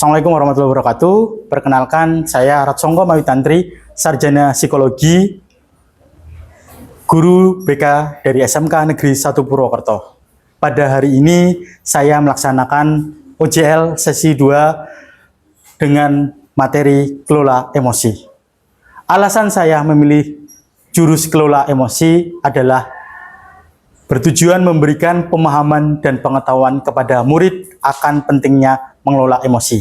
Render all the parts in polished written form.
Assalamualaikum warahmatullahi wabarakatuh. Perkenalkan, saya Ratsongko Mawitantri, Sarjana Psikologi, Guru BK dari SMK Negeri 1 Purwokerto. Pada hari ini, saya melaksanakan OJL sesi 2 dengan materi kelola emosi. Alasan saya memilih jurus kelola emosi adalah bertujuan memberikan pemahaman dan pengetahuan kepada murid akan pentingnya mengelola emosi.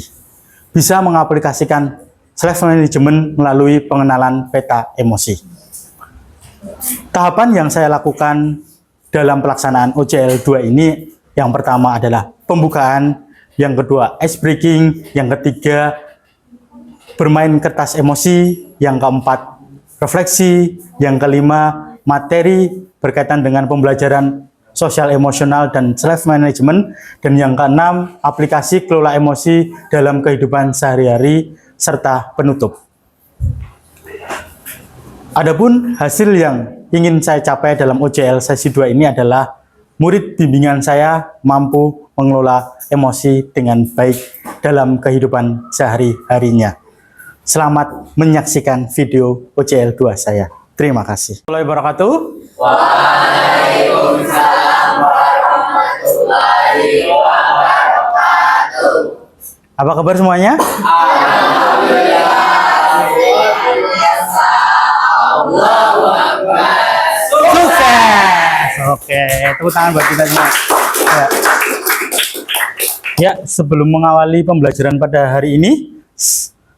Bisa mengaplikasikan self-management melalui pengenalan peta emosi. Tahapan yang saya lakukan dalam pelaksanaan OJL 2 ini, yang pertama adalah pembukaan, yang kedua ice breaking, yang ketiga bermain kertas emosi, yang keempat refleksi, yang kelima materi berkaitan dengan pembelajaran sosial emosional dan self management, dan yang keenam aplikasi kelola emosi dalam kehidupan sehari-hari serta penutup. Adapun hasil yang ingin saya capai dalam OJL sesi 2 ini adalah murid bimbingan saya mampu mengelola emosi dengan baik dalam kehidupan sehari-harinya. Selamat menyaksikan video OJL 2 saya. Terima kasih. Assalamualaikum warahmatullahi wabarakatuh. Waalaikumsalam warahmatullahi wabarakatuh. Apa kabar semuanya? Alhamdulillah. Allahu Akbar. Sukses. Oke, tepuk tangan buat kita semua. Ya, sebelum mengawali pembelajaran pada hari ini,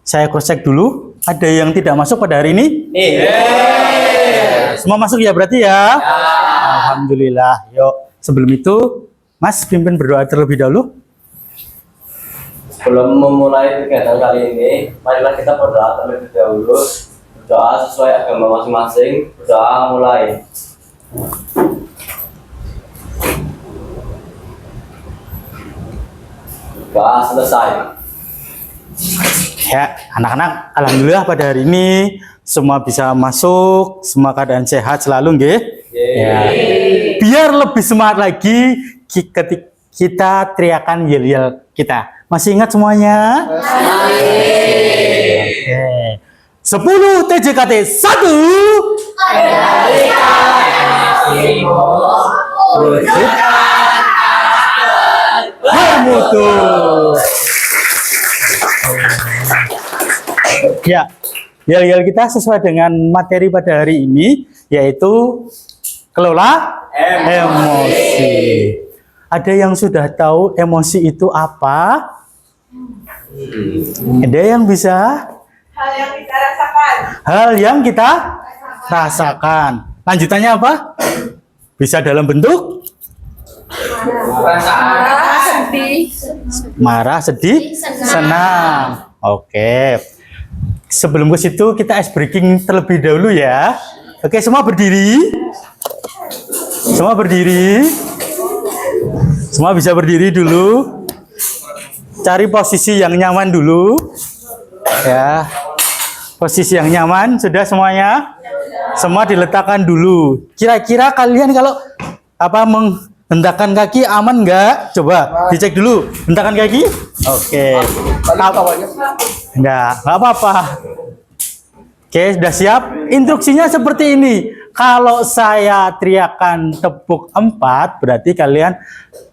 saya cross check dulu. Ada yang tidak masuk pada hari ini? Semua masuk ya berarti ya? Alhamdulillah. Yuk, sebelum itu, Mas pimpin berdoa terlebih dahulu. Sebelum memulai kegiatan kali ini, marilah kita berdoa terlebih dahulu. Berdoa sesuai agama masing-masing. Berdoa mulai. Doa selesai. Ya, anak-anak, alhamdulillah pada hari ini semua bisa masuk, semua keadaan sehat selalu, nggih? Ya. Biar lebih semangat lagi ketika kita teriakan yel-yel kita. Masih ingat semuanya? Oke. 10 TJKT 1. Mutu. Ya, yel-yel kita sesuai dengan materi pada hari ini, yaitu kelola emosi. Ada yang sudah tahu emosi itu apa? Ada yang bisa? Hal yang kita rasakan. Hal yang kita rasakan. Lanjutannya apa? Bisa dalam bentuk? Marah, sedih, senang. Oke. Sebelum ke situ kita ice breaking terlebih dahulu ya. Oke, semua berdiri. Semua berdiri. Semua bisa berdiri dulu. Cari posisi yang nyaman dulu. Ya. Posisi yang nyaman sudah semuanya? Semua diletakkan dulu. Kira-kira kalian kalau menghentakkan kaki aman nggak? Coba dicek dulu. Hentakan kaki? Oke. Nggak apa-apa. Oke, sudah siap? Instruksinya seperti ini. Kalau saya teriakan tepuk 4, berarti kalian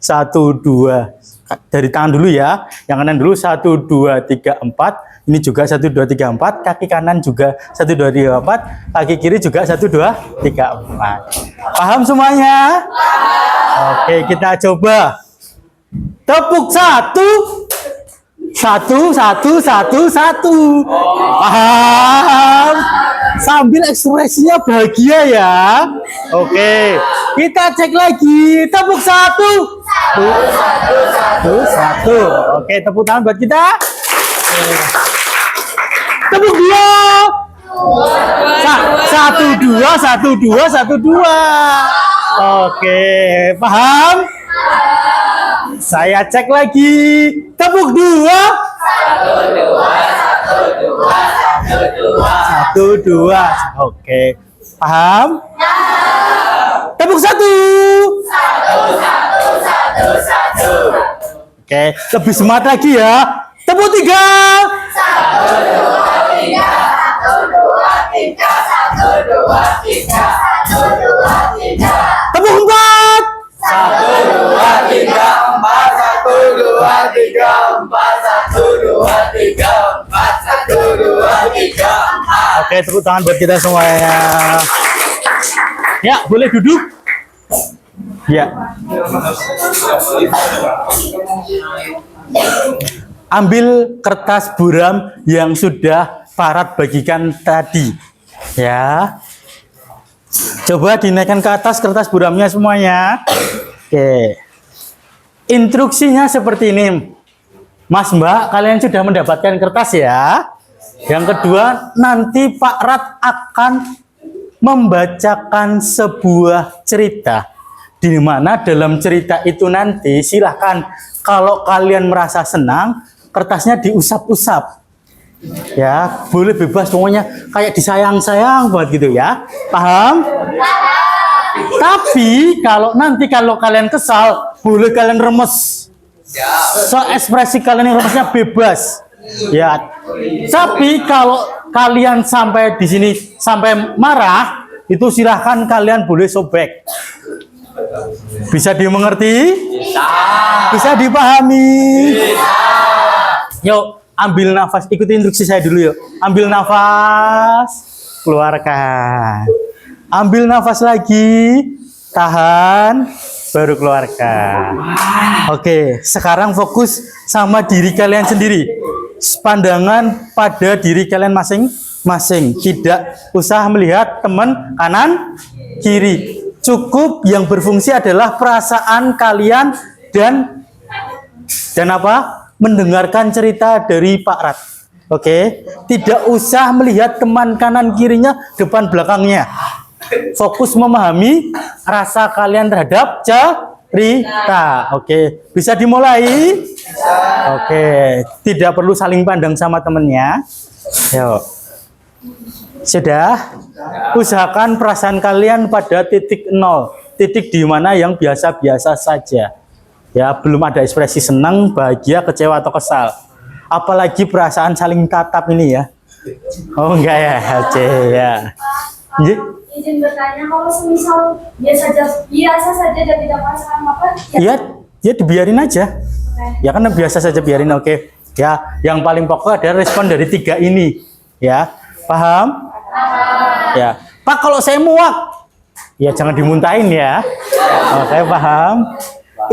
1, 2, dari tangan dulu ya. Yang kanan dulu 1, 2, 3, 4. Ini juga 1, 2, 3, 4. Kaki kanan juga 1, 2, 3, 4. Kaki kiri juga 1, 2, 3, 4. Paham semuanya? Oke, kita coba. Tepuk 1. 1, 1, 1, 1. Paham? Sambil ekspresinya bahagia ya. Oke, kita cek lagi. Tepuk 1. 1, 1. Oke, tepuk tangan buat kita. Tepuk 2. 1, 2, 1, 2, 1, 2. Oke, paham? Saya cek lagi. Tepuk 2. 1, 2. Oke. Paham? Tepuk 1. 1, 1, 1, 1. Oke, lebih semangat lagi ya. Tepuk 3. Tepuk 4. 1, 2, 3, 4. 1, 2, 3, 4. 1, 2, 3, 4. 1, 2, 3, 4. Oke, tepuk tangan buat kita semuanya. Ya, boleh duduk. Ya. Ambil kertas buram yang sudah Parat bagikan tadi. Ya. Coba dinaikkan ke atas kertas buramnya semuanya. Oke. Instruksinya seperti ini. Mas Mbak, kalian sudah mendapatkan kertas ya. Yang kedua, nanti Pak Rat akan membacakan sebuah cerita. Di mana dalam cerita itu nanti silahkan kalau kalian merasa senang, kertasnya diusap-usap. Ya, boleh bebas pokoknya kayak disayang-sayang buat gitu ya. Paham? Tapi kalau kalian kesal, boleh kalian remes. So ekspresi kalian yang remesnya bebas. Ya. Tapi kalau kalian sampai di sini sampai marah, itu silahkan kalian boleh sobek. Bisa dimengerti? Bisa dipahami? Yuk, ambil nafas. Ikuti instruksi saya dulu yuk. Ambil nafas, keluarkan. Ambil nafas lagi, tahan, baru keluarkan. Oke, sekarang fokus sama diri kalian sendiri. Pandangan pada diri kalian masing-masing. Tidak usah melihat teman kanan, kiri. Cukup yang berfungsi adalah perasaan kalian dan apa? Mendengarkan cerita dari Pak Rat. Oke, tidak usah melihat teman kanan kirinya, depan belakangnya. Fokus memahami rasa kalian terhadap cerita. Oke, bisa dimulai? Oke, tidak perlu saling pandang sama temennya. Yuk. Sudah? Usahakan perasaan kalian pada titik 0. Titik di mana yang biasa-biasa saja. Ya, belum ada ekspresi senang, bahagia, kecewa atau kesal. Apalagi perasaan saling tatap ini ya. Oh enggak ya, oke ya. Izin bertanya, kalau semisal biasa saja dan tidak merasakan apa? Ya dibiarin aja. Ya kan biasa saja biarin, oke. Ya, yang paling pokok adalah respon dari 3 ini. Ya, paham? Ya, Pak kalau saya muak, ya jangan dimuntahin ya. Oke, paham?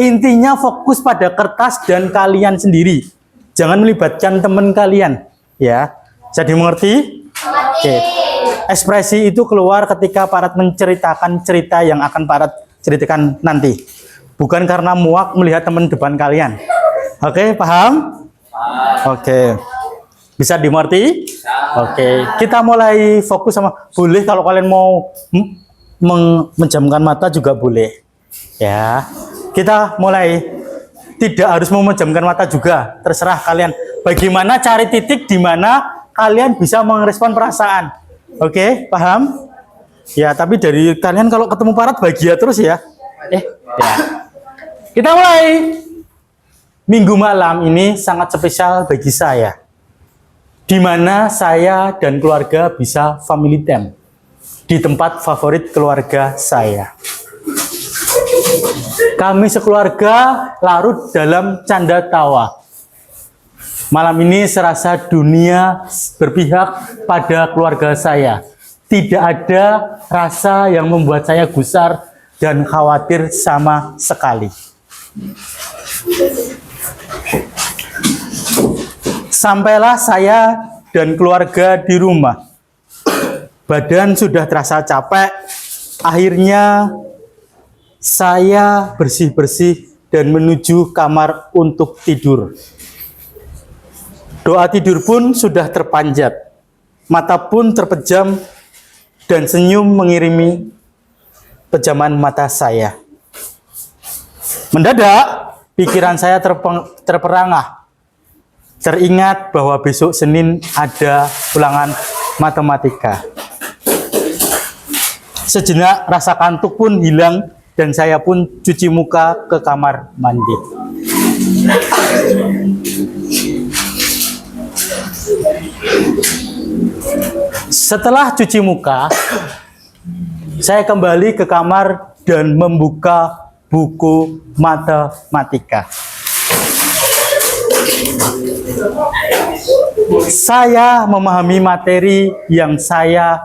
Intinya fokus pada kertas dan kalian sendiri. Jangan melibatkan teman kalian. Ya, jadi mengerti? Oke. Ekspresi itu keluar ketika Parat menceritakan cerita yang akan Parat ceritakan nanti. Bukan karena muak melihat teman depan kalian. Oke, paham? Oke. Bisa dimengerti? Oke. Kita mulai fokus sama. Boleh kalau kalian mau menjamkan mata juga boleh. Ya. Kita mulai. Tidak harus memejamkan mata juga. Terserah kalian. Bagaimana cari titik di mana kalian bisa merespon perasaan. Oke, paham? Ya, tapi dari kalian kalau ketemu Parat bahagia terus ya. Ya. Kita mulai. Minggu malam ini sangat spesial bagi saya. Di mana saya dan keluarga bisa family time. Di tempat favorit keluarga saya. Kami sekeluarga larut dalam canda tawa. Malam ini serasa dunia berpihak pada keluarga saya. Tidak ada rasa yang membuat saya gusar dan khawatir sama sekali. Sampailah saya dan keluarga di rumah. Badan sudah terasa capek. Akhirnya saya bersih-bersih dan menuju kamar untuk tidur. Doa tidur pun sudah terpanjat. Mata pun terpejam dan senyum mengirimi pejaman mata saya. Mendadak, pikiran saya terperangah. Teringat bahwa besok Senin ada ulangan matematika. Sejenak rasa kantuk pun hilang dan saya pun cuci muka ke kamar mandi. Setelah cuci muka, saya kembali ke kamar dan membuka buku matematika. Saya memahami materi yang saya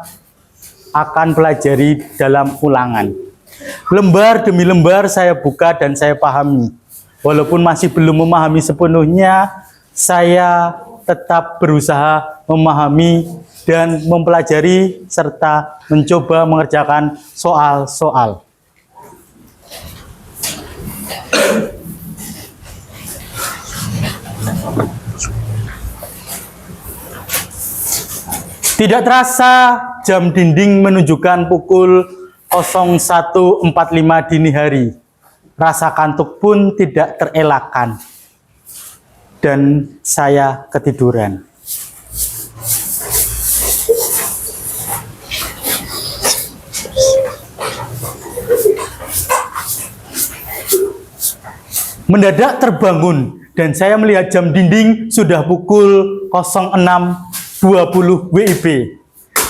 akan pelajari dalam ulangan. Lembar demi lembar saya buka dan saya pahami. Walaupun masih belum memahami sepenuhnya, saya tetap berusaha memahami dan mempelajari serta mencoba mengerjakan soal-soal. Tidak terasa jam dinding menunjukkan pukul 01.45 dini hari. Rasa kantuk pun tidak terelakkan. Dan saya ketiduran. Mendadak terbangun dan saya melihat jam dinding sudah pukul 06.20 WIB.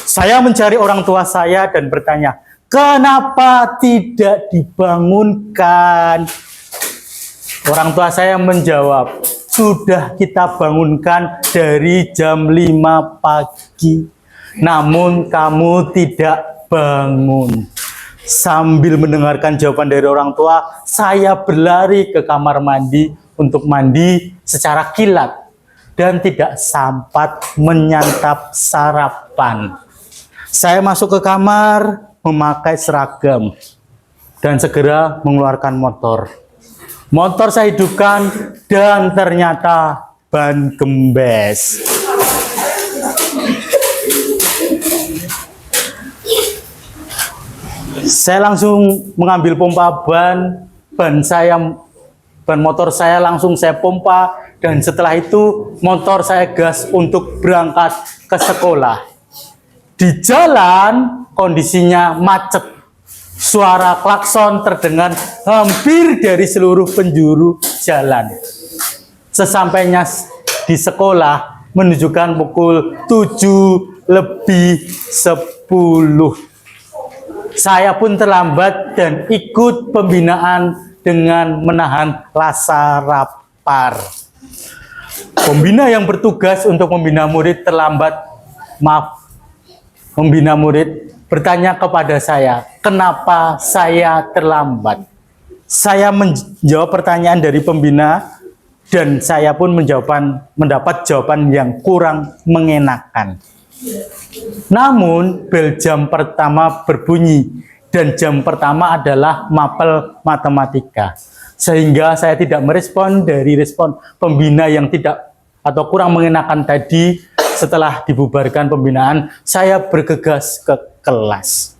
Saya mencari orang tua saya dan bertanya, kenapa tidak dibangunkan? Orang tua saya menjawab, sudah kita bangunkan dari jam 5 pagi. Namun kamu tidak bangun. Sambil mendengarkan jawaban dari orang tua, saya berlari ke kamar mandi untuk mandi secara kilat dan tidak sempat menyantap sarapan. Saya masuk ke kamar, memakai seragam, dan segera mengeluarkan motor. Motor saya hidupkan, dan ternyata ban gembes. Saya langsung mengambil pompa ban motor saya langsung saya pompa, dan setelah itu motor saya gas untuk berangkat ke sekolah. Di jalan kondisinya macet. Suara klakson terdengar hampir dari seluruh penjuru jalan. Sesampainya di sekolah menunjukkan pukul 7:10. Saya pun terlambat dan ikut pembinaan dengan menahan rasa lapar. Pembina yang bertugas untuk membina murid membina murid bertanya kepada saya, kenapa saya terlambat? Saya menjawab pertanyaan dari pembina dan saya pun mendapat jawaban yang kurang mengenakan. Namun bel jam pertama berbunyi dan jam pertama adalah mapel matematika. Sehingga saya tidak merespon dari respon pembina yang tidak atau kurang mengenakan tadi. Setelah dibubarkan pembinaan, saya bergegas ke kelas.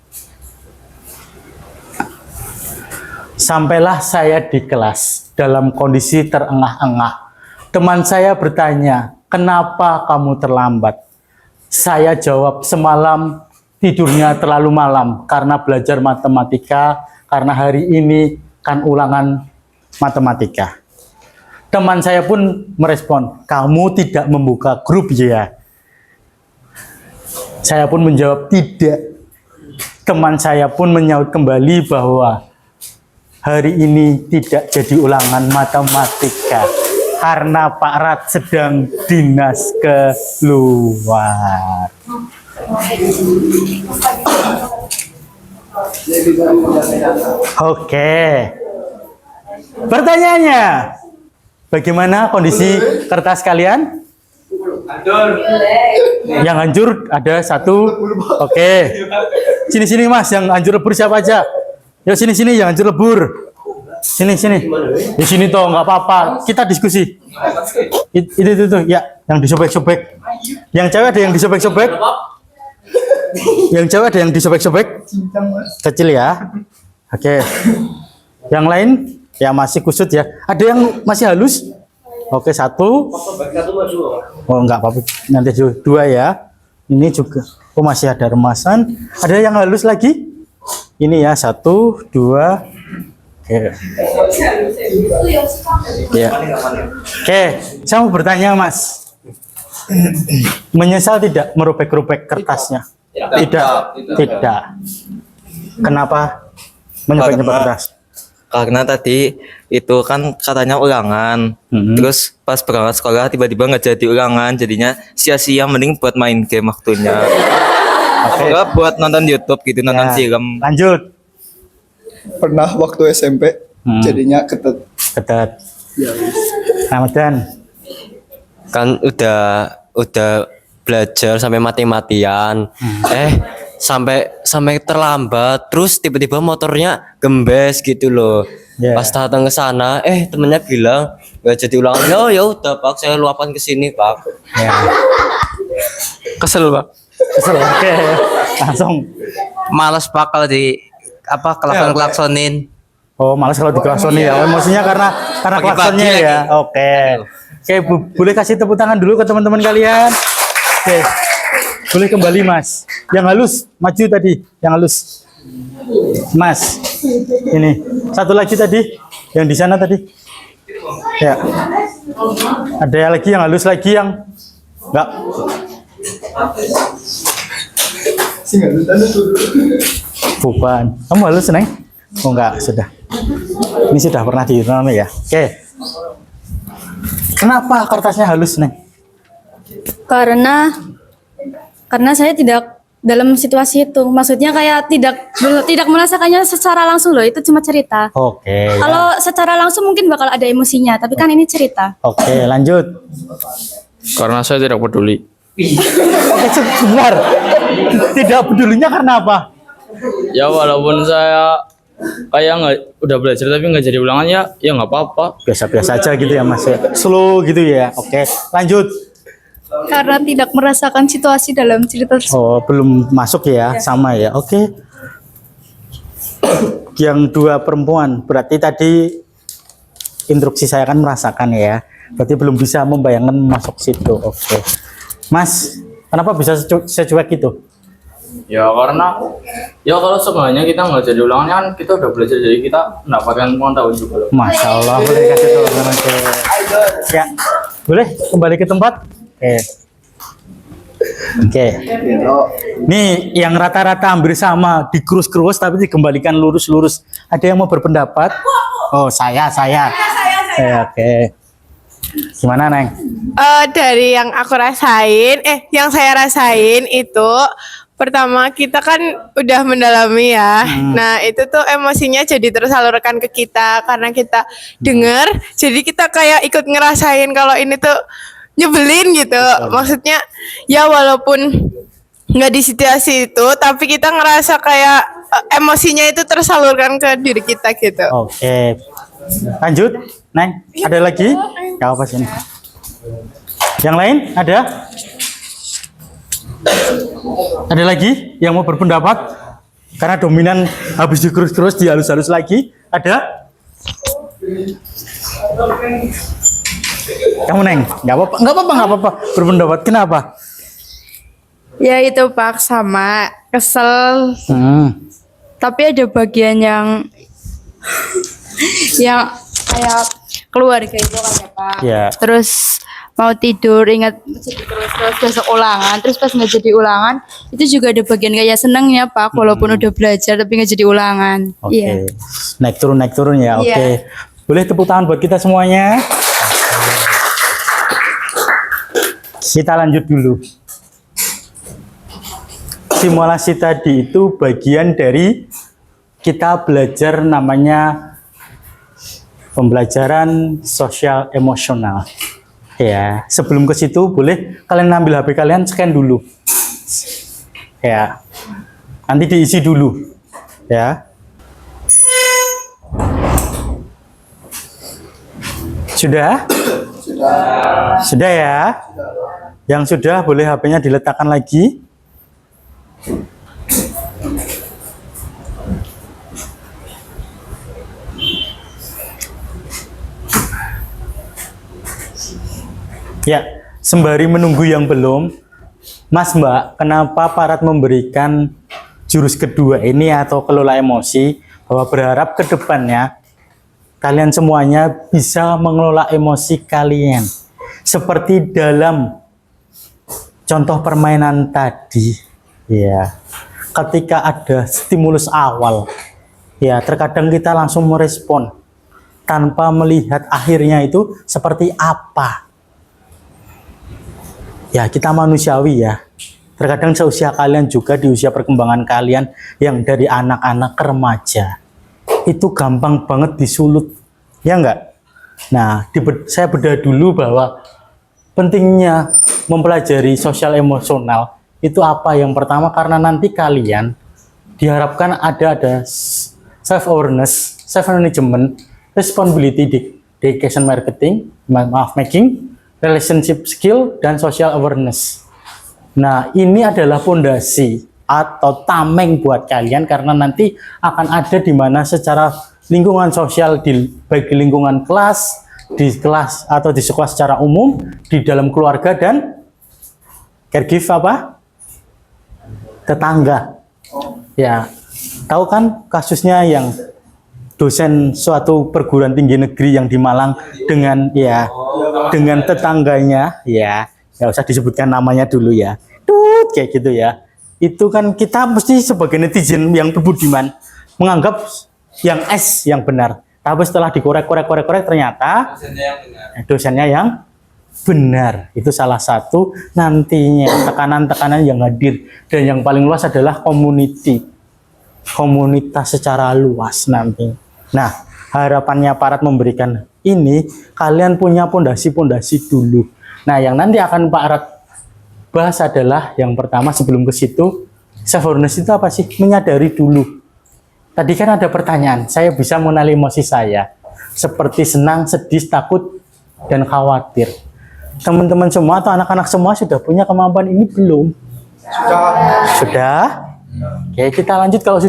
Sampailah saya di kelas dalam kondisi terengah-engah. Teman saya bertanya, kenapa kamu terlambat? Saya jawab, semalam tidurnya terlalu malam karena belajar matematika, karena hari ini kan ulangan matematika. Teman saya pun merespon, kamu tidak membuka grup ya? Saya pun menjawab tidak. Teman saya pun menyaut kembali bahwa hari ini tidak jadi ulangan matematika karena Pak Rat sedang dinas keluar. Oke. Pertanyaannya, bagaimana kondisi kertas kalian? Hancur. Yang hancur ada satu. Oke. Sini Mas, yang hancur lebur siapa aja? Ya sini yang hancur lebur. Sini. Di sini toh nggak apa-apa. Kita diskusi. Itu ya, yang disobek-sobek. Yang cewek ada yang disobek-sobek. Yang cewek ada yang disobek-sobek. Kecil ya. Oke. Yang lain ya masih kusut ya. Ada yang masih halus? Oke, satu. Oh, enggak apa-apa. Nanti dua ya. Ini juga. Oh, masih ada remasan. Ada yang halus lagi? Ini ya, satu, dua. Oke. Ya. Oke, saya mau bertanya, Mas. Menyesal tidak merobek-robek kertasnya? Tidak. Kenapa menyobek-nyobek kertas? Karena tadi itu kan katanya ulangan. Terus pas berangkat sekolah tiba-tiba nggak jadi ulangan, jadinya sia-sia, mending buat main game waktunya. Oke. Atau buat nonton YouTube gitu, nonton Ya, film. lanjut. Pernah waktu SMP jadinya ketet. Ketat. Ramadan. Kan udah belajar sampai mati-matian. Sampai terlambat, terus tiba-tiba motornya gembes gitu loh. Yeah. Pas datang ke sana, temennya bilang nggak jadi ulangan. Ya udah Pak, saya luapan ke sini Pak. Ya. Kesel pak, Kesel. Oke. Langsung. males pak kalau di apa klaksonin. Oh, malas kalau diklaksoni ya. Emosinya karena Pagi-pagi klaksonnya lagi. ya. Oke. Oke, boleh kasih tepuk tangan dulu ke teman-teman kalian. Oke. Boleh kembali, Mas. Yang halus, maju tadi. Yang halus. Mas. Ini. Satu lagi tadi. Yang di sana tadi. Ya. Ada lagi yang halus lagi yang enggak. Bukan. Kamu halus, Neng? Oh enggak, sudah. Ini sudah pernah ditonton ya. Oke. Kenapa kertasnya halus, Neng? Karena saya tidak dalam situasi itu. Maksudnya kayak tidak merasakannya secara langsung loh. Itu cuma cerita. Oke. Kalau secara langsung mungkin bakal ada emosinya, tapi kan ini cerita. Oke, lanjut. Karena saya tidak peduli. Oke, sebentar. Tidak pedulinya karena apa? Ya walaupun saya kayak nggak udah belajar tapi nggak jadi ulangan ya nggak apa-apa. Biasa-biasa aja gitu ya, Mas. Slow gitu ya. Oke, lanjut. Karena tidak merasakan situasi dalam cerita tersebut. Oh, belum masuk ya, sama ya. Oke. Yang dua perempuan, berarti tadi instruksi saya kan merasakan ya. Berarti belum bisa membayangkan masuk situ. Oke. Mas, kenapa bisa secuek itu? Ya karena ya kalau sebenarnya kita nggak jadi ulangan kan kita udah belajar, jadi kita mendapatkan pengetahuan juga loh. Masya Allah, boleh kasih tahu. Ya, boleh kembali ke tempat. Oke. Nih yang rata-rata hampir sama, dikerus-kerus tapi dikembalikan lurus-lurus. Ada yang mau berpendapat? Oh, saya. Oke. Gimana, Neng? Dari yang aku rasain, yang saya rasain itu pertama kita kan udah mendalami ya. Nah, itu tuh emosinya jadi tersalurkan ke kita karena kita denger. Jadi kita kayak ikut ngerasain kalau ini tuh nyebelin gitu. Maksudnya ya walaupun nggak di situasi itu, tapi kita ngerasa kayak emosinya itu tersalurkan ke diri kita gitu. Oke. Lanjut, Neng. Ada lagi? Gak apa sini. Yang lain ada? Ada lagi yang mau berpendapat? Karena dominan habis dikerus-kerus dihalus-halus lagi. Ada? Kamu, Neng? Gak apa-apa. Berpendapat. Kenapa? Ya itu Pak, sama kesel, tapi ada bagian yang kayak keluarga itu kan ya Pak. Ya. Terus mau tidur ingat terus besok ulangan, terus pas nggak jadi ulangan itu juga ada bagian kayak senengnya Pak, walaupun udah belajar tapi nggak jadi ulangan. Oke. Iya. Naik turun ya. Oke. Iya. Boleh tepuk tangan buat kita semuanya. Kita lanjut dulu. Simulasi tadi itu bagian dari kita belajar namanya pembelajaran sosial emosional. Ya, sebelum ke situ boleh kalian ambil HP kalian, scan dulu. Ya. Nanti diisi dulu. Ya. Sudah? Sudah ya? Yang sudah boleh HP-nya diletakkan lagi. Ya, sembari menunggu yang belum, Mas Mbak, kenapa Parat memberikan jurus kedua ini atau kelola emosi, bahwa berharap ke depannya kalian semuanya bisa mengelola emosi kalian seperti dalam contoh permainan tadi, ya, ketika ada stimulus awal, ya, terkadang kita langsung merespon tanpa melihat akhirnya itu seperti apa. Ya, kita manusiawi ya. Terkadang seusia kalian juga di usia perkembangan kalian yang dari anak-anak ke remaja, itu gampang banget disulut, ya enggak? Nah, saya bedah dulu bahwa pentingnya mempelajari sosial emosional itu apa. Yang pertama, karena nanti kalian diharapkan ada self awareness, self management, responsibility, dedication marketing, making, relationship skill, dan social awareness. Nah, ini adalah fondasi atau tameng buat kalian, karena nanti akan ada di mana secara lingkungan sosial, baik di lingkungan kelas, di kelas atau di sekolah secara umum, di dalam keluarga dan caregiver apa? Tetangga. Ya, tahu kan kasusnya yang dosen suatu perguruan tinggi negeri yang di Malang dengan dengan tetangganya, ya, nggak usah disebutkan namanya dulu ya, kayak gitu ya. Itu kan kita mesti sebagai netizen yang berbudiman menganggap yang S yang benar, tapi setelah dikorek ternyata dosennya yang benar. Itu salah satu nantinya tekanan-tekanan yang hadir, dan yang paling luas adalah komunitas secara luas nanti. Nah, harapannya aparat memberikan ini, kalian punya pondasi-pondasi dulu. Nah, yang nanti akan Pak Arat bahas adalah yang pertama, sebelum ke situ, self awareness itu apa sih? Menyadari dulu. Tadi kan ada pertanyaan, saya bisa mengenali emosi saya seperti senang, sedih, takut, dan khawatir. Teman-teman semua atau anak-anak semua sudah punya kemampuan ini belum? Sudah? Oke, kita lanjut. Kalau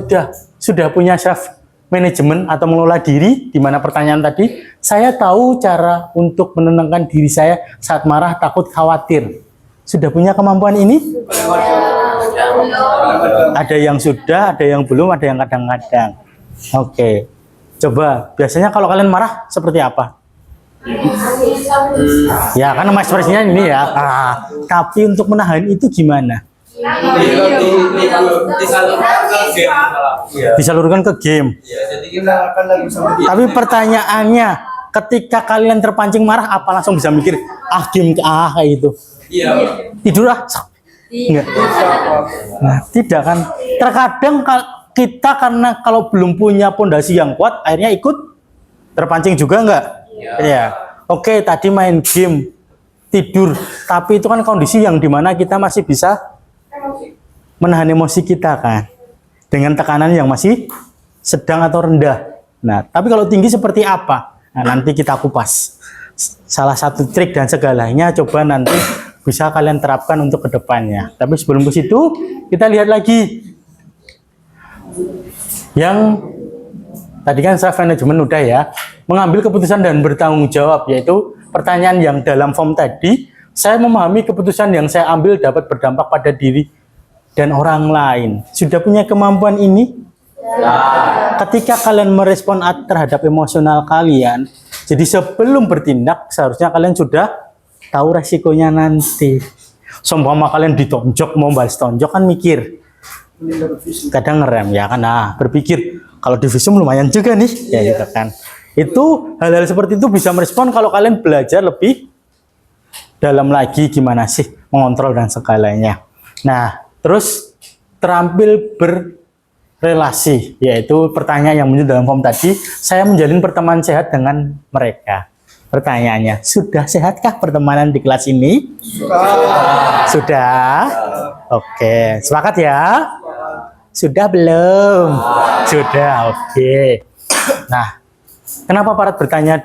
sudah punya self manajemen atau mengelola diri, di mana pertanyaan tadi, saya tahu cara untuk menenangkan diri saya saat marah, takut, khawatir. Sudah punya kemampuan ini? Ada yang sudah, ada yang belum, ada yang kadang-kadang. Oke. Coba, biasanya kalau kalian marah seperti apa? Ya, kan nama ekspresinya ini ya. Tapi untuk menahan itu gimana? Disalurkan ke game. Tapi pertanyaannya, ketika kalian terpancing marah, apa langsung bisa mikir game kayak itu? Tidur enggak? Nah, tidak kan? Terkadang kita karena kalau belum punya pondasi yang kuat, akhirnya ikut terpancing juga enggak? Ya. Oke, tadi main game, tidur, tapi itu kan kondisi yang dimana kita masih bisa menahan emosi kita kan, dengan tekanan yang masih sedang atau rendah. Nah, tapi kalau tinggi seperti apa? Nah, nanti kita kupas. Salah satu trik dan segalanya coba nanti bisa kalian terapkan untuk kedepannya. Tapi sebelum ke situ, kita lihat lagi yang tadi kan self management udah ya, mengambil keputusan dan bertanggung jawab, yaitu pertanyaan yang dalam form tadi. Saya memahami keputusan yang saya ambil dapat berdampak pada diri dan orang lain. Sudah punya kemampuan ini? Ketika kalian merespon terhadap emosional kalian, jadi sebelum bertindak seharusnya kalian sudah tahu resikonya nanti. Seumpama kalian ditonjok, mau balas tonjok kan mikir, kadang ngerem ya kan, berpikir kalau di visum lumayan juga nih, ya gitu kan. Itu hal-hal seperti itu bisa merespon kalau kalian belajar lebih dalam lagi gimana sih mengontrol dan segalanya. Nah, terus terampil berrelasi, yaitu pertanyaan yang muncul dalam form tadi, saya menjalin pertemanan sehat dengan mereka. Pertanyaannya, sudah sehatkah pertemanan di kelas ini? Sudah? Oke, sepakat ya? Sudah belum? Sudah, oke. Nah, kenapa Parat bertanya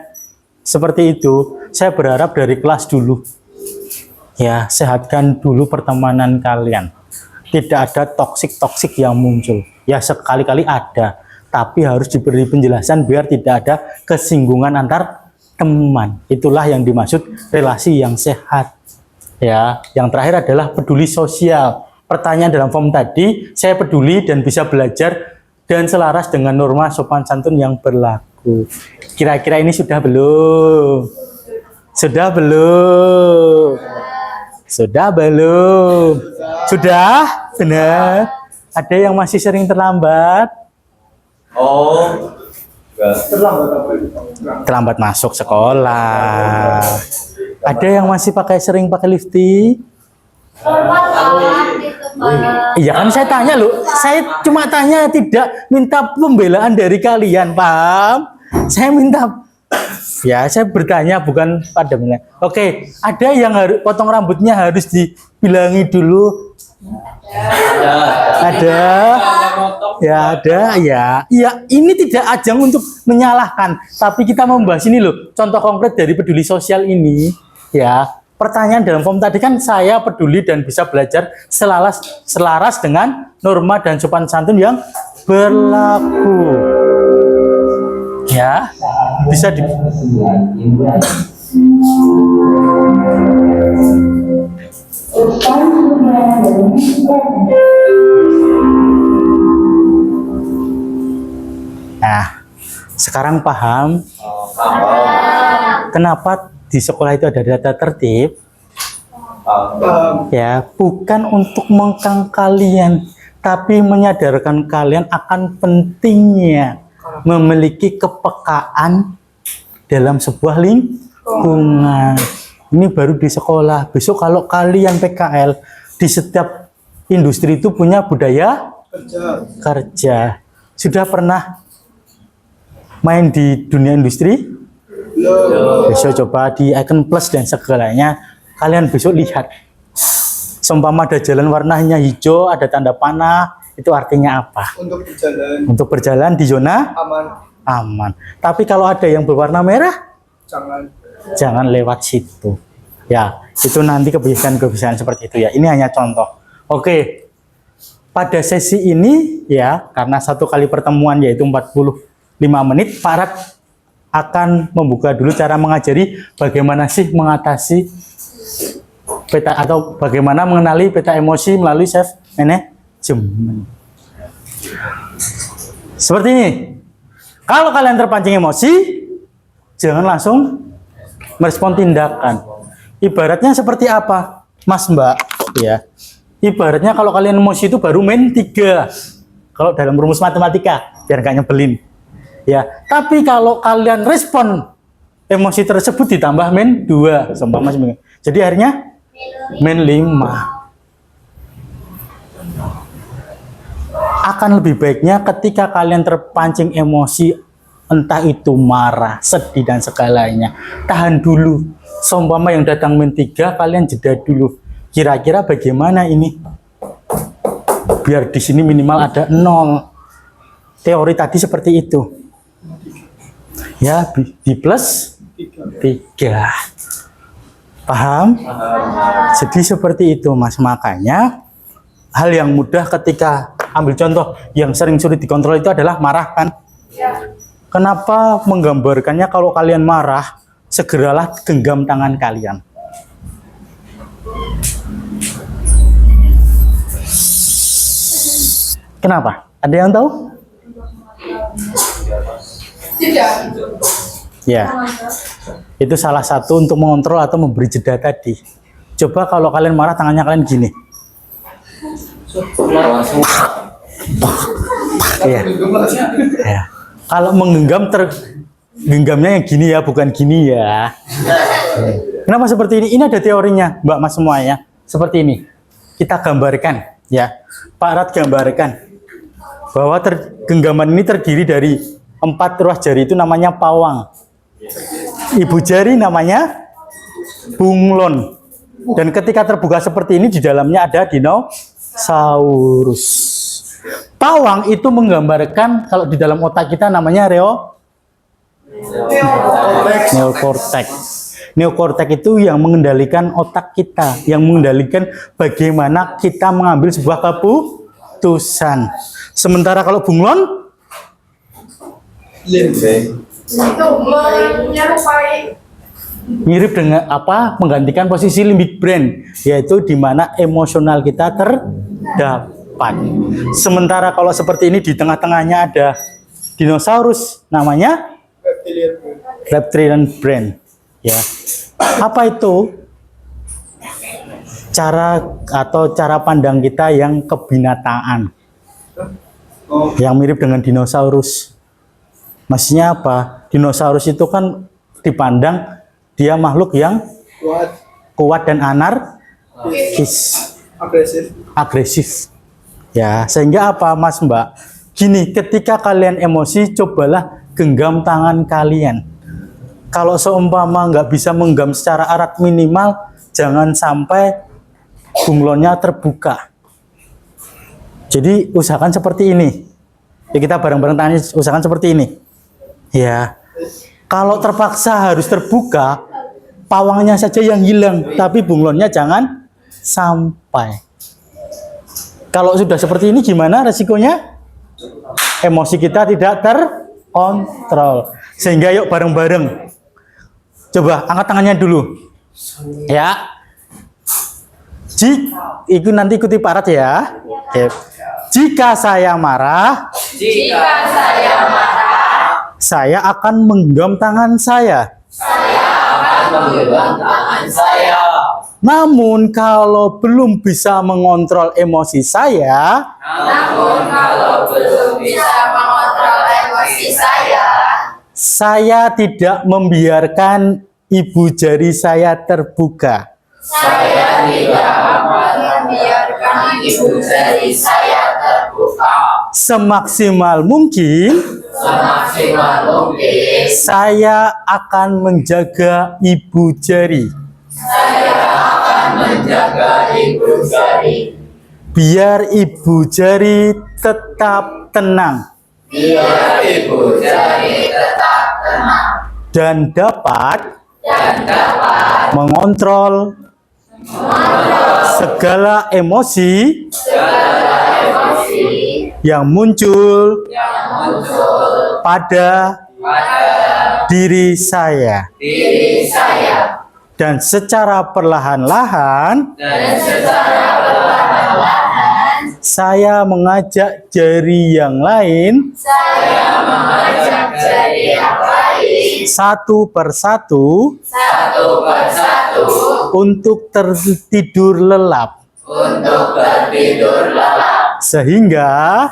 seperti itu? Saya berharap dari kelas dulu. Ya, sehatkan dulu pertemanan kalian. Tidak ada toksik-toksik yang muncul. Ya, sekali-kali ada. Tapi harus diberi penjelasan biar tidak ada kesinggungan antar teman. Itulah yang dimaksud relasi yang sehat. Ya, yang terakhir adalah peduli sosial. Pertanyaan dalam form tadi, saya peduli dan bisa belajar dan selaras dengan norma sopan santun yang berlaku. Kira-kira ini sudah belum? Sudah belum? Sudah belum? Sudah? Benar. Ada yang masih sering terlambat? Oh, enggak. Terlambat masuk sekolah. Ada yang masih sering pakai lipstick? Iya kan saya tanya loh, saya cuma tanya, tidak minta pembelaan dari kalian, paham? Saya minta, ya saya bertanya bukan pada benar. Oke, ada yang harus potong rambutnya harus dibilangi dulu. Ada, ya ada, ya ini tidak ajang untuk menyalahkan, tapi kita membahas ini loh, contoh konkret dari peduli sosial ini, ya. Pertanyaan dalam form tadi kan saya peduli dan bisa belajar selaras dengan norma dan sopan santun yang berlaku. Ya, bisa di Nah, sekarang paham kenapa di sekolah itu ada tata tertib? Ya, bukan untuk mengkang kalian, tapi menyadarkan kalian akan pentingnya memiliki kepekaan dalam sebuah lingkungan. Ini baru di sekolah. Besok kalau kalian PKL, di setiap industri itu punya budaya kerja. Sudah pernah main di dunia industri? Besok coba di Icon Plus dan segalanya, kalian besok lihat. Seumpama ada jalan warnanya hijau, ada tanda panah, itu artinya apa? Untuk berjalan di zona aman. Tapi kalau ada yang berwarna merah, jangan lewat situ. Ya, itu nanti kebiasaan-kebiasaan seperti itu ya. Ini hanya contoh. Oke. Pada sesi ini ya, karena satu kali pertemuan yaitu 45 menit, Farad akan membuka dulu cara mengajari bagaimana sih mengatasi peta atau bagaimana mengenali peta emosi melalui self management. Seperti ini. Kalau kalian terpancing emosi, jangan langsung merespon tindakan. Ibaratnya seperti apa, Mas Mbak? Ya. Ibaratnya kalau kalian emosi itu baru main 3. Kalau dalam rumus matematika, biar gak nyebelin. Ya, tapi kalau kalian respon emosi tersebut ditambah min 2, seumpama. Jadi akhirnya min 5. Akan lebih baiknya ketika kalian terpancing emosi, entah itu marah, sedih dan segalanya, tahan dulu. Seumpama yang datang min 3, kalian jeda dulu. Kira-kira bagaimana ini? Biar di sini minimal ada 0. Teori tadi seperti itu. Ya, B plus 3. Paham? Jadi seperti itu, Mas. Makanya hal yang mudah ketika ambil contoh yang sering sulit dikontrol itu adalah marah kan? Kenapa menggambarkannya kalau kalian marah, segeralah genggam tangan kalian. Kenapa? Ada yang tahu? Tidak. Ya, itu salah satu untuk mengontrol atau memberi jeda tadi. Coba kalau kalian marah, tangannya kalian gini. Ya. Ya. Kalau menggenggam, genggamnya yang gini ya, bukan gini ya. Kenapa seperti ini? Ini ada teorinya, Mbak Mas semuanya. Seperti ini. Kita gambarkan, ya. Pak Rat gambarkan bahwa genggaman ini terdiri dari 4 ruas jari, itu namanya pawang. Ibu jari namanya bunglon. Dan ketika terbuka seperti ini, di dalamnya ada dinosaurus. Pawang itu menggambarkan, kalau di dalam otak kita namanya neokortex. Neokortex itu yang mengendalikan otak kita, yang mengendalikan bagaimana kita mengambil sebuah keputusan. Sementara kalau bunglon mirip dengan apa? Menggantikan posisi limbic brain, yaitu di mana emosional kita terdapat. Sementara kalau seperti ini, di tengah-tengahnya ada dinosaurus, namanya reptilian brain. Ya, apa itu? cara atau cara pandang kita yang kebinatangan, yang mirip dengan dinosaurus. Maksudnya apa? Dinosaurus itu kan dipandang dia makhluk yang kuat dan agresif. Ya, sehingga apa Mas Mbak? Gini, ketika kalian emosi, cobalah genggam tangan kalian. Kalau seumpama nggak bisa menggenggam secara erat, minimal jangan sampai bunglonnya terbuka. Jadi usahakan seperti ini. Ya, kita bareng-bareng tanya, usahakan seperti ini. Ya, kalau terpaksa harus terbuka, pawangnya saja yang hilang, tapi bunglonnya jangan sampai. Kalau sudah seperti ini gimana resikonya? Emosi kita tidak terkontrol. Sehingga yuk bareng-bareng. Coba angkat tangannya dulu. Ya. Itu nanti ikuti parat ya. Oke. Jika saya marah, saya akan menggenggam tangan saya. Namun kalau belum bisa mengontrol emosi saya, saya tidak membiarkan ibu jari saya terbuka. Semaksimal mungkin, saya akan menjaga ibu jari. Biar ibu jari tetap tenang. Dan dapat mengontrol segala emosi yang muncul pada diri saya. Dan secara perlahan-lahan saya mengajak jari yang lain satu persatu untuk tertidur lelap. Sehingga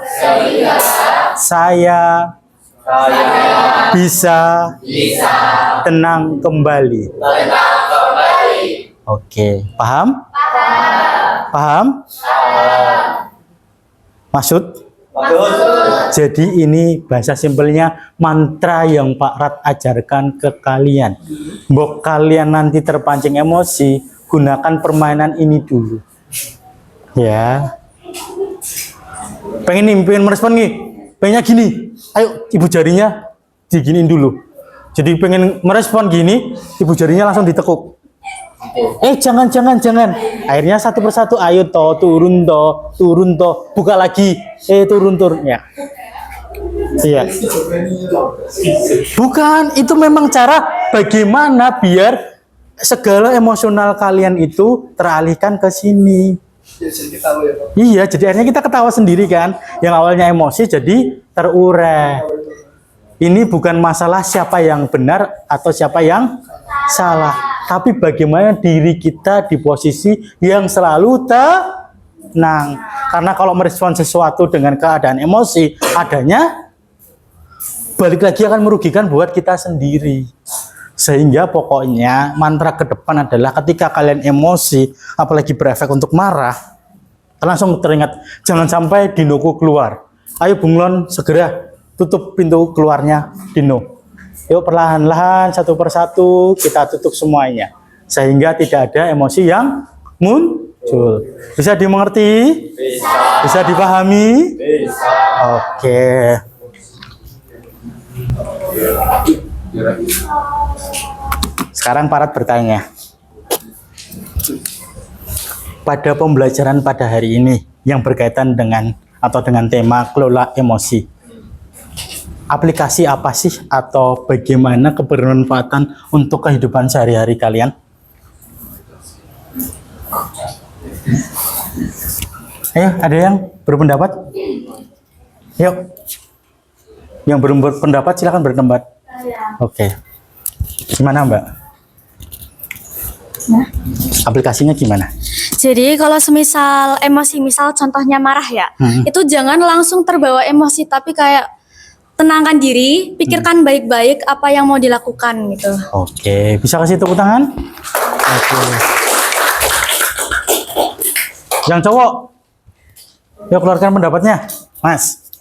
saya bisa tenang kembali. Oke, paham? Paham? Maksud? Jadi ini bahasa simpelnya mantra yang Pak Rat ajarkan ke kalian. Mbok kalian nanti terpancing emosi, gunakan permainan ini dulu. Ya. Pengen merespon nih. Pengennya gini. Ayo ibu jarinya diginiin dulu. Jadi pengen merespon gini, ibu jarinya langsung ditekuk. Jangan. Akhirnya satu persatu, ayo turun to, buka lagi. Turun ya. Iya. Bukan, itu memang cara bagaimana biar segala emosional kalian itu teralihkan ke sini. Iya, jadi akhirnya kita ketawa sendiri kan. Yang awalnya emosi jadi terurai. Ini bukan masalah siapa yang benar atau siapa yang salah, tapi bagaimana diri kita di posisi yang selalu tenang. Karena kalau merespon sesuatu dengan keadaan emosi, adanya balik lagi akan merugikan buat kita sendiri. Sehingga pokoknya mantra ke depan adalah ketika kalian emosi, apalagi berefek untuk marah, langsung teringat jangan sampai dinoku keluar. Ayo bunglon segera tutup pintu keluarnya dino. Yuk perlahan-lahan satu persatu kita tutup semuanya sehingga tidak ada emosi yang muncul. Bisa dimengerti? Bisa dipahami? Bisa. Oke. Sekarang Parat bertanya. Pada pembelajaran pada hari ini yang berkaitan dengan tema kelola emosi, aplikasi apa sih atau bagaimana kebermanfaatan untuk kehidupan sehari-hari kalian? Ayo, ada yang berpendapat? Yuk. Yang belum berpendapat silakan berpendapat. Oke. Gimana Mbak? Aplikasinya gimana? Jadi kalau semisal emosi, misal contohnya marah ya, itu jangan langsung terbawa emosi, tapi kayak tenangkan diri, pikirkan baik-baik apa yang mau dilakukan gitu. Oke, bisa kasih tepuk tangan? Oke. Yang cowok, yuk keluarkan pendapatnya, Mas.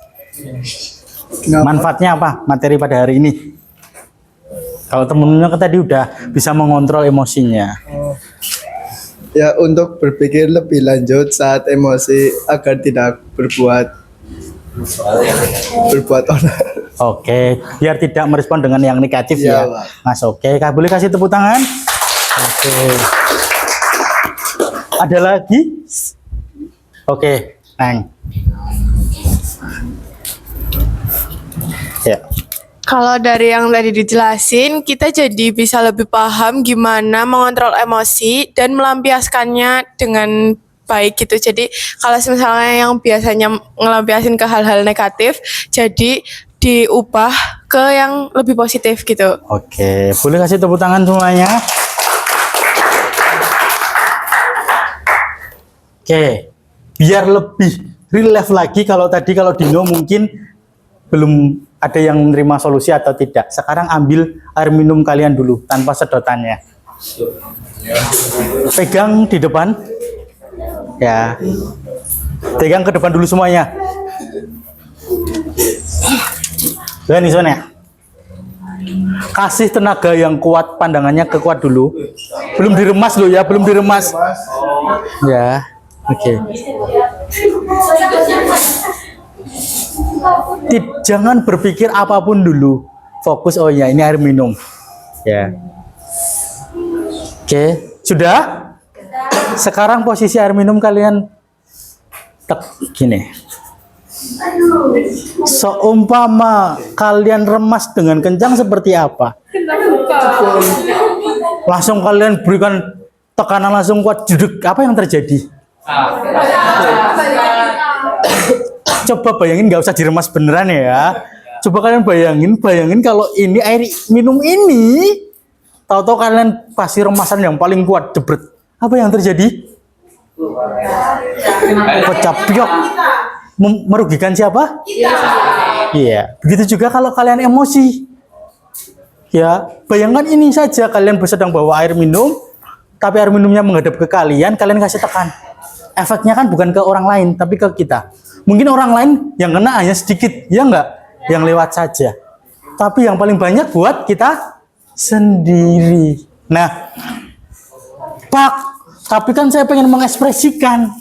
Kenapa? Manfaatnya apa materi pada hari ini? Kalau temennya kan tadi udah bisa mengontrol emosinya. Ya untuk berpikir lebih lanjut saat emosi agar tidak berbuat onar. Oke, biar tidak merespon dengan yang negatif ya, Iya, Pak. Mas. Oke, Kak, boleh kasih tepuk tangan? Oke. Ada lagi? Oke, Neng. Ya. Kalau dari yang tadi dijelasin, kita jadi bisa lebih paham gimana mengontrol emosi dan melampiaskannya dengan baik gitu. Jadi kalau misalnya yang biasanya ngelampiasin ke hal-hal negatif, jadi diubah ke yang lebih positif gitu. Oke, boleh kasih tepuk tangan semuanya? Oke, biar lebih relief lagi kalau tadi kalau Dino mungkin belum ada yang menerima solusi atau tidak. Sekarang ambil air minum kalian dulu tanpa sedotannya. Pegang di depan. Ya. Pegang ke depan dulu semuanya. Ini soalnya. Kasih tenaga yang kuat, pandangannya kekuat dulu. Belum diremas loh ya, belum diremas. Ya. Oke. Jangan berpikir apapun dulu. Fokus, oh ya ini air minum. Ya. Oke, sudah? Sekarang posisi air minum kalian gini. Seumpama kalian remas dengan kencang seperti apa? Langsung kalian berikan tekanan langsung kuat, jeduk. Apa yang terjadi? Coba bayangin, nggak usah diremas beneran ya. Coba kalian bayangin kalau ini air minum ini, tahu-tahu kalian pasti remasan yang paling kuat, jebret. Apa yang terjadi? Pecah piok. Merugikan siapa? Iya. Begitu juga kalau kalian emosi. Ya, bayangkan ini saja kalian sedang bawa air minum, tapi air minumnya menghadap ke kalian kasih tekan. Efeknya kan bukan ke orang lain, tapi ke kita. Mungkin orang lain yang kena hanya sedikit, ya enggak? Yang lewat saja. Tapi yang paling banyak buat kita sendiri. Nah, Pak, tapi kan saya pengen mengekspresikan.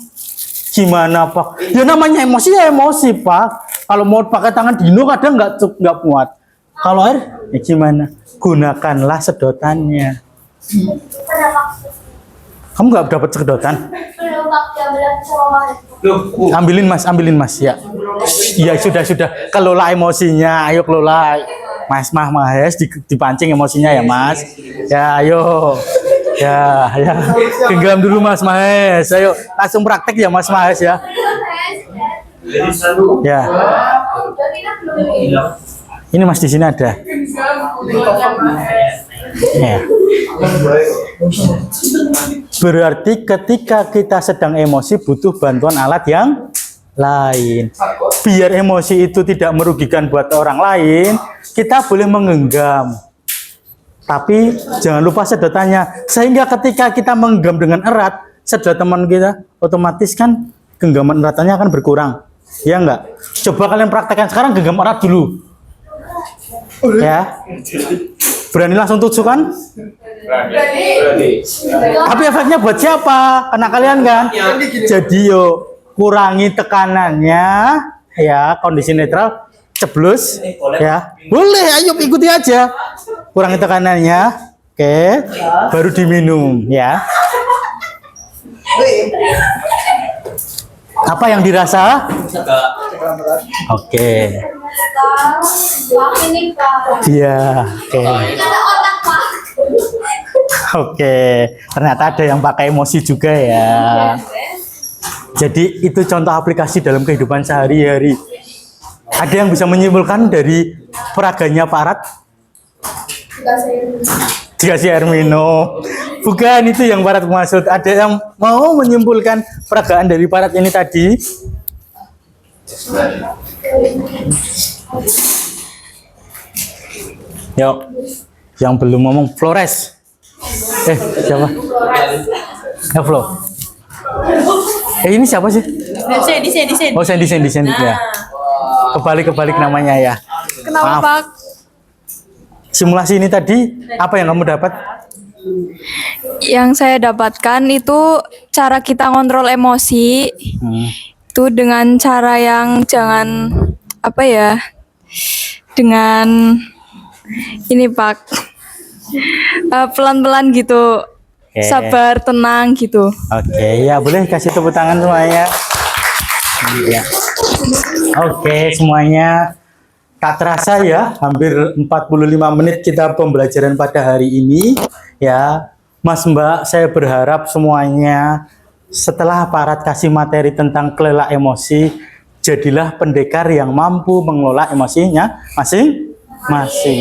Gimana, Pak? Ya namanya emosi ya emosi, Pak. Kalau mau pakai tangan Dino kadang nggak muat. Kalau air, ya gimana? Gunakanlah sedotannya. Kamu nggak dapat sedotan? Ambilin mas ya. Ya sudah. Kelola emosinya, ayo kelola. Mas dipancing emosinya ya Mas. Ya ayo. Ya. Genggam dulu Mas Mahes. Ayo langsung praktek ya Mas Mahes ya. Ya. Ini Mas di sini ada. Ya. Berarti ketika kita sedang emosi butuh bantuan alat yang lain. Biar emosi itu tidak merugikan buat orang lain, kita boleh menggenggam. Tapi jangan lupa sedotannya. Sehingga ketika kita menggenggam dengan erat, sedot teman kita, otomatis kan genggaman eratannya akan berkurang. Ya enggak? Coba kalian praktekkan sekarang, genggam erat dulu. Ya. Berani langsung tusukan? Berani. Tapi efeknya buat siapa? Karena kalian kan. Jadi yo kurangi tekanannya, ya kondisi netral, ceblus, ya boleh, ayo ikuti aja. Kurangi tekanannya, oke, baru diminum, ya. Apa yang dirasa? Oke. Iya, oke. Oke, ternyata ada yang pakai emosi juga ya. Jadi itu contoh aplikasi dalam kehidupan sehari-hari. Ada yang bisa menyimpulkan dari peraganya Pak Arat? Dikasih air minum. Bukan itu yang Parat maksud. Ada yang mau menyimpulkan peragaan dari Parat ini tadi? Yuk, yang belum ngomong Flores. Siapa? Ya Flo. Ini siapa sih? Desain. Oh, Sandy ya. Kebalik namanya ya. Kenapa Maaf. Pak? Simulasi ini tadi apa yang kamu dapat? Yang saya dapatkan itu cara kita ngontrol emosi itu dengan cara yang jangan apa ya, dengan ini Pak, pelan-pelan gitu, sabar, tenang gitu. Oke, ya boleh kasih tepuk tangan semuanya. Ya. Oke, semuanya. Tak terasa ya, hampir 45 menit kita pembelajaran pada hari ini. Ya, Mas Mbak, saya berharap semuanya setelah Parat kasih materi tentang kelola emosi, jadilah pendekar yang mampu mengelola emosinya masing-masing.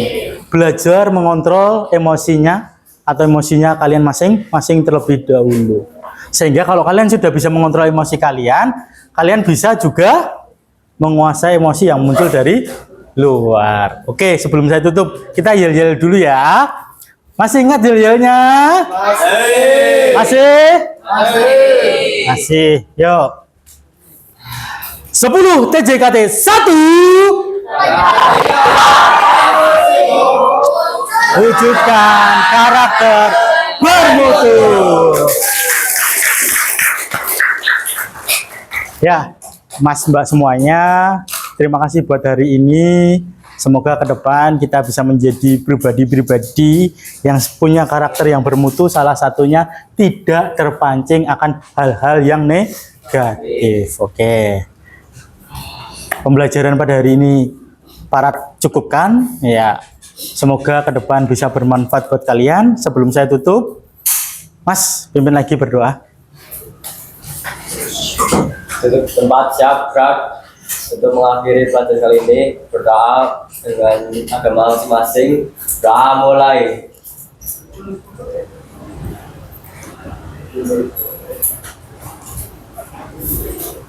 Belajar mengontrol emosinya atau emosinya kalian masing-masing terlebih dahulu. Sehingga kalau kalian sudah bisa mengontrol emosi kalian, kalian bisa juga menguasai emosi yang muncul dari luar. Oke, sebelum saya tutup, kita yel-yel dulu ya. Masih ingat yel-yelnya? Masih. Yuk. 10 TJKT 1. Wujudkan karakter bermutu. Ya, Mas Mbak semuanya, terima kasih buat hari ini. Semoga ke depan kita bisa menjadi pribadi-pribadi yang punya karakter yang bermutu. Salah satunya tidak terpancing akan hal-hal yang negatif. Oke. Pembelajaran pada hari ini Parat cukupkan. Ya, semoga ke depan bisa bermanfaat buat kalian. Sebelum saya tutup, Mas, pimpin lagi berdoa. Untuk tempat siap gerak untuk mengakhiri pelajaran kali ini, berdoa dengan agama masing-masing. Doa mulai.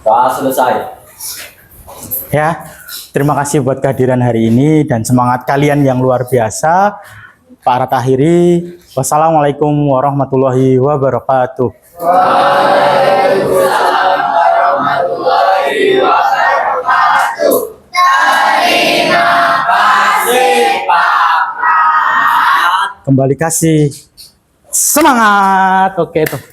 Doa selesai. Ya, terima kasih buat kehadiran hari ini dan semangat kalian yang luar biasa. Parat akhiri. Wassalamualaikum warahmatullahi wabarakatuh. Kembali kasih semangat. Oke tuh.